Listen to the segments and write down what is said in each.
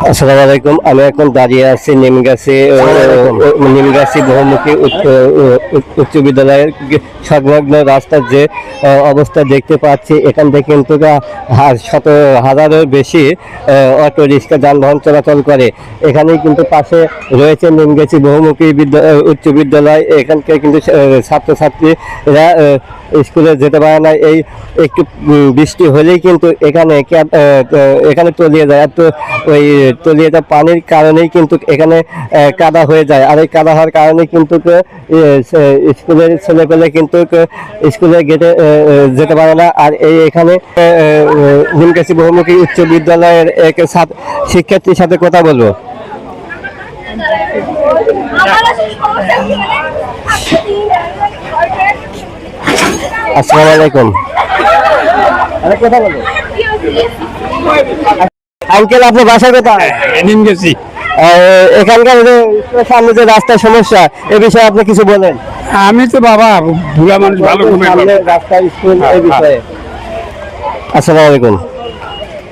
আসসালামু আলাইকুম। আমি এখন দাঁড়িয়ে আছি নিমগাছি বহুমুখী উচ্চ বিদ্যালয়ের সংলগ্ন রাস্তার যে অবস্থা দেখতে পাচ্ছি, এখান থেকে কিন্তু শত হাজারের বেশি অটো রিক্সা যানবাহন চলাচল করে। এখানেই কিন্তু পাশে রয়েছে নিমগাছি বহুমুখী উচ্চ বিদ্যালয়। এখানকার কিন্তু ছাত্রছাত্রীরা স্কুলে যেতে পারে না। এই একটু বৃষ্টি হলেই কিন্তু এখানে তলিয়ে যায়। তো ওই তলিয়ে যাওয়া পানির কারণেই কিন্তু এখানে কাদা হয়ে যায়। আর এই কাদা হওয়ার কারণে কিন্তু স্কুলের ছেলেপেলে কিন্তু স্কুলে যেতে পারে না। আর এখানে নিমগাছি বহুমুখী উচ্চ বিদ্যালয়ের এক শিক্ষার্থীর সাথে কথা বলবো। আসসালামু আলাইকুম। কথা বলো আঙ্কেল, আপনার বাসা কোথায়? নিমগাছি। এখানকার সামনে যে রাস্তার সমস্যা, এ বিষয়ে আপনি কিছু বলেন। আমি তো বাবা ভুলা মানুষ, ভালো রাস্তা স্কুল এই বিষয়ে। আসসালামু আলাইকুম।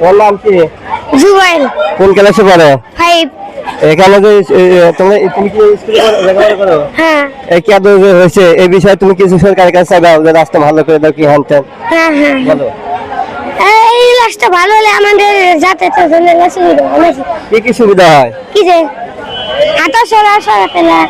ওর নাম কি? জুবাইল। কোন ক্লাসে পড়ো? 5। এখানে যে তুমি কি স্কুলে লেখাপড়া করো? হ্যাঁ। কি হয়েছে এই বিষয়ে তুমি কিছু সরকারের কাছে চাইবা যে রাস্তা ভালো করে দাও, কি হানতেন? হ্যাঁ হ্যাঁ বলো। এই রাস্তা ভালো হলে আমাদের যাতায়াতের জন্য সুবিধা হবে। কি সুবিধা হয়? কি যে হাঁটা চলাফেরা।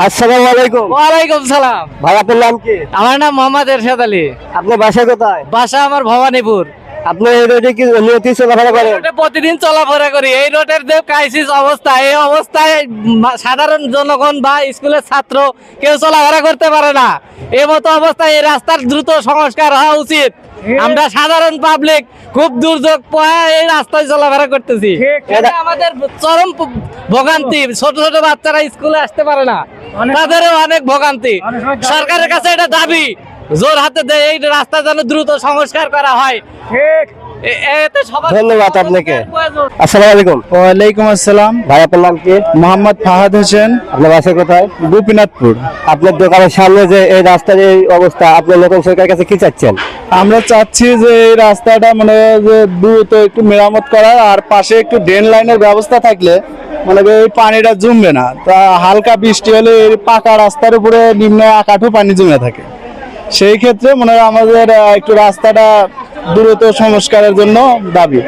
আসসালামু আলাইকুম। ওয়ালাইকুম সালাম। ভাই, আপনার নাম কি? আমার নাম মোহাম্মদ এরশাদ আলী। আপনার বাসা কোথায়? বাসা আমার ভবানীপুর। আপনি এই রোডে কি নিয়মিত চলাফেরা করেন? প্রতিদিন চলাফেরা করি। এই রোডের যে ক্রাইসিস অবস্থা, এই অবস্থায় সাধারণ জনগণ বা স্কুলের ছাত্র কেউ চলাফেরা করতে পারে না। এই মতো অবস্থায় এই রাস্তার দ্রুত সংস্কার হওয়া উচিত। আমরা সাধারণ পাবলিক খুব দুর্যোগ পড়ে এই রাস্তায় চলাফেরা করতেছি। এটা আমাদের চরম ভোগান্তি। ছোট ছোট বাচ্চারা স্কুলে আসতে পারে না, তাদেরও অনেক ভোগান্তি। সরকারের কাছে এটা দাবি জোর হাতে দেয়, এই রাস্তা যেন দ্রুত সংস্কার করা হয়। ধন্যবাদ আপনাকে। আসসালামু আলাইকুম। ওয়ালাইকুম আসসালাম। ভাই, আপনার নাম কি? মোহাম্মদ ফাহাদ হোসেন। আপনার বাসা কোথায়? গোপীনাথপুর। আপনার দোকানের সামনে যে এই রাস্তার এই অবস্থা, আপনি নতুন সরকারের কাছে কি চাচ্ছেন? আমরা চাচ্ছি যে এই রাস্তাটা মানে যে দ্রুত একটু মেরামত করার, আর পাশে একটু ড্রেন লাইনের ব্যবস্থা থাকলে মানে এই পানিটা জমবে না। তা হালকা বৃষ্টি হলে এই পাকা রাস্তার উপরে নিম্ন আকাঠু পানি জমে থাকে। সেই ক্ষেত্রে মনে হয় আমাদের একটু রাস্তাটা দ্রুত সংস্কারের জন্য দাবি।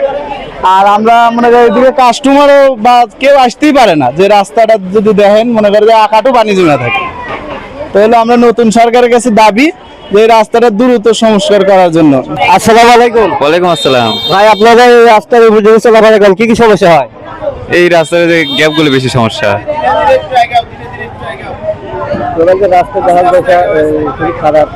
আর আমরা মনে করি এদিকে কাস্টমারও বা কেউ আসতেই পারে না, যে রাস্তাটা যদি দেখেন মনে করি যে আকাঠু পানি জমে থাকে। তাহলে আমরা নতুন সরকারের কাছে দাবি যে এই রাস্তাটা দ্রুত সংস্কার করার জন্য। আসসালামু আলাইকুম। ওয়ালাইকুম আসসালাম। ভাই, আপনাদের এই রাস্তার উপর যদি চলাফেরা করেন, কি সমস্যা হয়? এই রাস্তার যে গ্যাপগুলো বেশি সমস্যা। রাস্তা খুবই খারাপ।